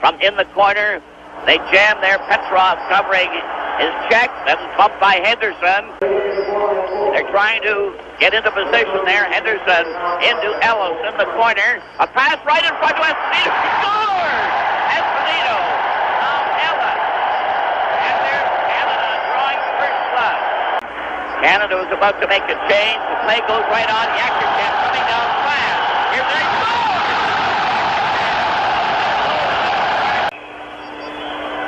from in the corner. They jam there. Petrov covering his check, then bumped by Henderson. They're trying to get into position there. Henderson into Ellis in the corner. A pass right in front of Esposito. He scores! Esposito. Now Ellis. And there's Canada drawing first blood. Canada was about to make a change. The play goes right on. Yakerchev coming down fast. Here's their score!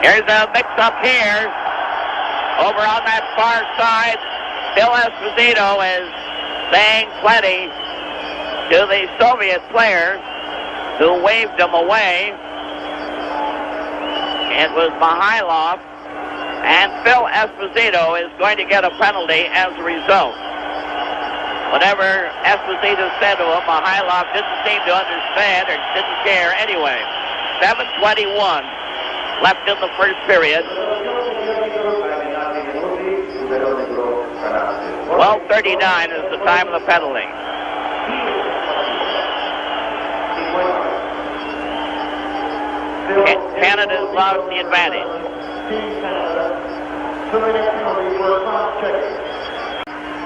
Here's a mix-up here. Over on that far side, Bill Esposito is saying plenty to the Soviet player who waved him away. It was Mikhailov, and Phil Esposito is going to get a penalty as a result. Whatever Esposito said to him, Mikhailov didn't seem to understand or didn't care anyway. 7:21 left in the first period. 12:39 is the time of the penalty. Canada's lost the advantage.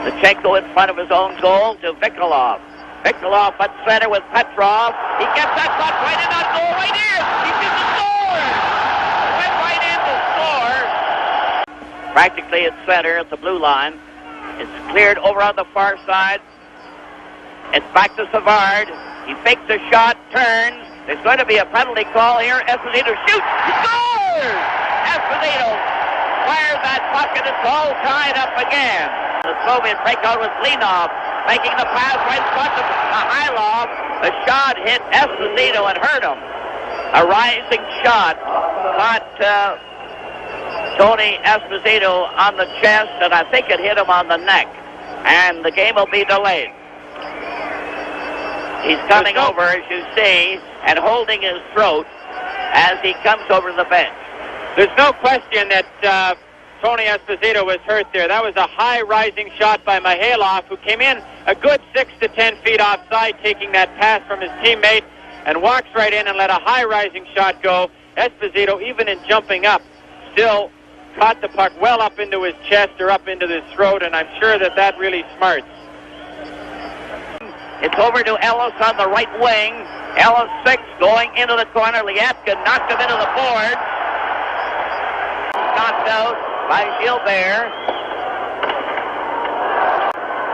Lechenko in front of his own goal to Vikolov. Vikolov at center with Petrov. He gets that shot right in that goal right here. He gets the score. Went right in to score. Practically at center at the blue line. It's cleared over on the far side. It's back to Savard. He fakes a shot, turns. There's going to be a penalty call here. Esposito shoots. He scores! Esposito fires that puck, and it's all tied up again. The Soviet breakout with Linov making the pass right in front of Mikhailov. The shot hit Esposito and hurt him. A rising shot caught Tony Esposito on the chest, and I think it hit him on the neck. And the game will be delayed. He's coming over, as you see, and holding his throat as he comes over the bench. There's no question that Tony Esposito was hurt there. That was a high-rising shot by Mikhailov, who came in a good 6 to 10 feet offside, taking that pass from his teammate, and walks right in and let a high-rising shot go. Esposito, even in jumping up, still caught the puck well up into his chest or up into his throat, and I'm sure that that really smarts. It's over to Ellis on the right wing. Ellis 6 going into the corner. Liatka knocked him into the board. Knocked out by Gilbert.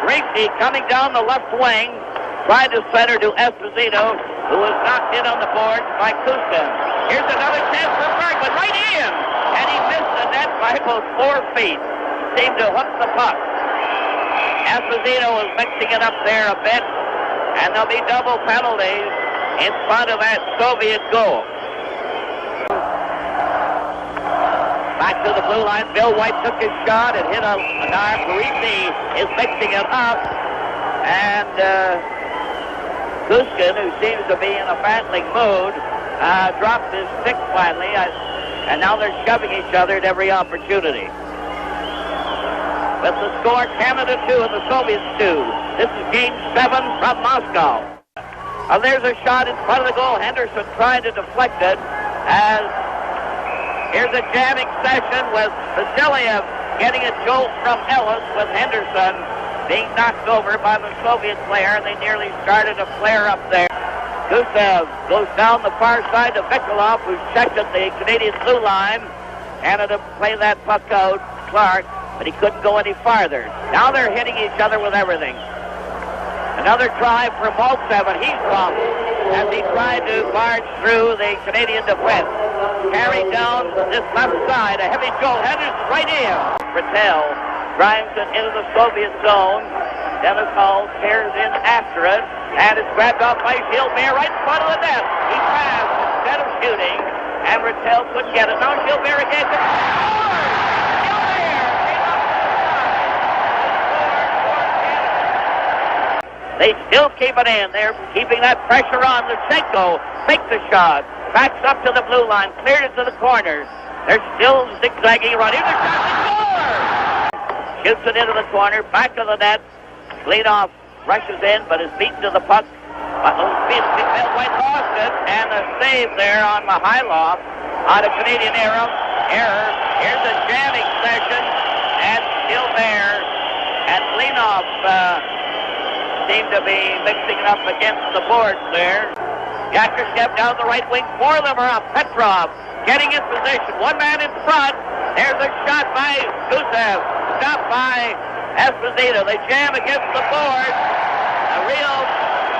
Gracie coming down the left wing. Tried to center to Esposito, who was knocked in on the board by Kustin. Here's another chance for Bergman, right in! And he missed the net by about 4 feet. Seemed to hook the puck. Esposito was mixing it up there a bit. And there'll be double penalties in front of that Soviet goal. Back to the blue line. Bill White took his shot and hit an arm. Parisi is mixing it up. And Kuskin, who seems to be in a battling mood, dropped his stick finally. And now they're shoving each other at every opportunity. With the score, Canada 2 and the Soviets 2. This is Game 7 from Moscow. There's a shot in front of the goal. Henderson trying to deflect it. As here's a jamming session with Vasiliev getting a jolt from Ellis, with Henderson being knocked over by the Soviet player. They nearly started a flare up there. Gusev goes down the far side to Vikolov, who's checked at the Canadian blue line. Canada play that puck out. Clark, but he couldn't go any farther. Now they're hitting each other with everything. Another try for Maltsev, and he's dropped as he tried to barge through the Canadian defense. Carried down this left side, a heavy jolt. Henderson right in. Rattel drives it into the Soviet zone. Dennis Hall tears in after it, and it's grabbed off by Gilbert right in front of the net. He passed instead of shooting, and Rattel couldn't get it. Now Gilbert again. They still keep it in. They're keeping that pressure on. Lechenko makes a shot. Backs up to the blue line. Cleared it to the corner. They're still zigzagging around. Here's a shot to score! Shoots it into the corner. Back of the net. Leadoff rushes in, but is beaten to the puck White lost it, and a save there on Mihailov on a Canadian error. Here's a jamming session, and still there. And Klinov seemed to be mixing it up against the boards there. Yakushev down the right wing. 4 of them are up. Petrov getting in position. 1 man in front. There's a shot by Gusev. Stopped by Esposito. They jam against the boards. A real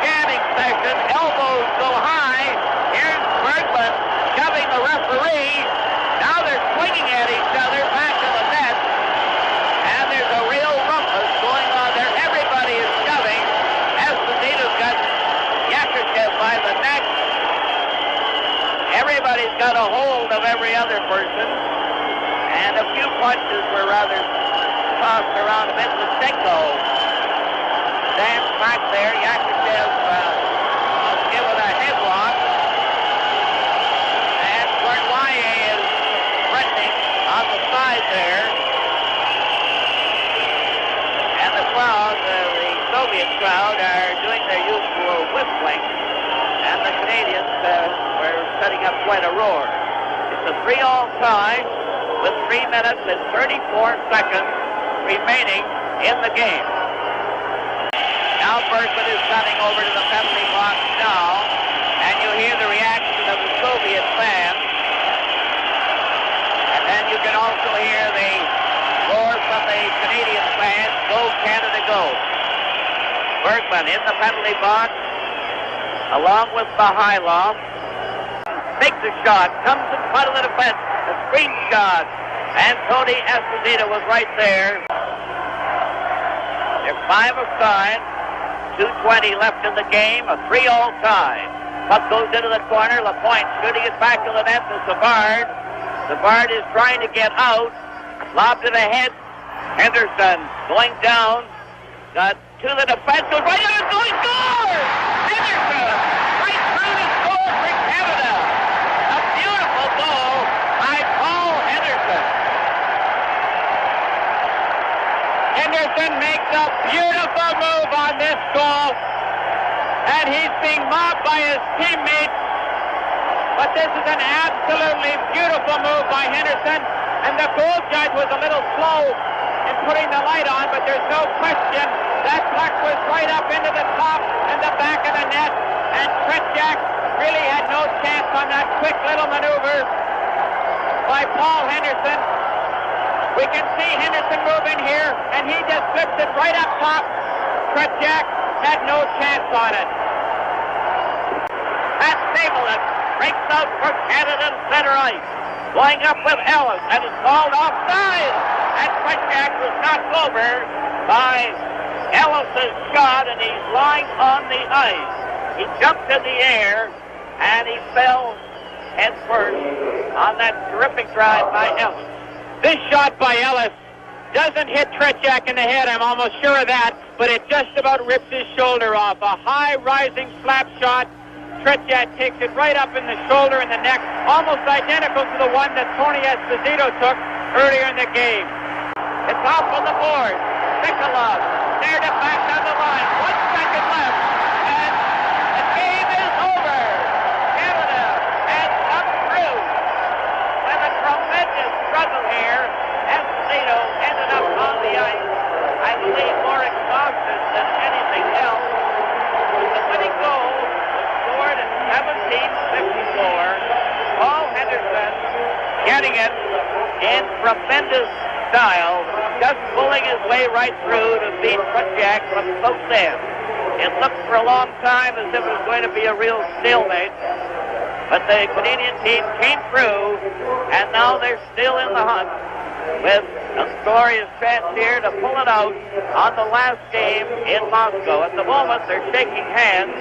jamming session. Elbows go high. Here's Bergman shoving the referee. Now they're swinging at each other back to the net. And there's a real rumpus going on there. Everybody is shoving. Esposito's got Yakushev by the neck. Everybody's got a hold of every other person. And a few punches were rather tossed around a bit. Lichenko stands back there. Yakushev given a headlock. And Gordwaye is threatening on the side there. And the crowd, the Soviet crowd, are doing their usual whistling. And the Canadians were setting up quite a roar. It's a 3-all tie with 3 minutes and 34 seconds remaining in the game. Now Bergman is coming over to the penalty box now, and you hear the reaction of the Soviet fans. And then you can also hear the roar from the Canadian fans, "Go Canada, go." Bergman in the penalty box, along with Mihailov. Takes a shot, comes in front of the defense, a screen shot, and Tony Esposito was right there. They're 5 aside, 2:20 left in the game, a 3-all tie. Puck goes into the corner, Lapointe shooting it back to the net to Savard. Savard is trying to get out, lobbed it ahead. Henderson going down, got to the defense, goes right in and goes, scores! Henderson, right through the score for Canada. A beautiful goal by Paul Henderson. Henderson makes a beautiful move on this goal, and he's being mobbed by his teammates. But this is an absolutely beautiful move by Henderson, and the goal judge was a little slow in putting the light on, but there's no question that puck was right up into the top and the back of the net, and Tretiak really had no chance on that quick little maneuver by Paul Henderson. We can see Henderson move in here, and he just flips it right up top. Tretiak had no chance on it. Pat Stapleton breaks out for Canada in center ice. Going up with Ellis, and it's called offside. And Tretiak was knocked over by Ellis's shot, and he's lying on the ice. He jumped in the air, and he fell head first on that terrific drive by Ellis. This shot by Ellis doesn't hit Tretiak in the head, I'm almost sure of that, but it just about rips his shoulder off. A high-rising slap shot. Tretiak takes it right up in the shoulder and the neck, almost identical to the one that Tony Esposito took earlier in the game. It's off on the board. Nikolov stared it back down the line. 1 second left, and the game is over. Canada has come through with a tremendous struggle here. Esposito ended up on the ice, I believe, more exhausted than anything else. The winning goal was scored at 17:54. Paul Henderson getting it in tremendous style, just pulling his way right through to beat Tretiak from both ends. It looked for a long time as if it was going to be a real stalemate, but the Canadian team came through, and now they're still in the hunt with a glorious chance here to pull it out on the last game in Moscow. At the moment, they're shaking hands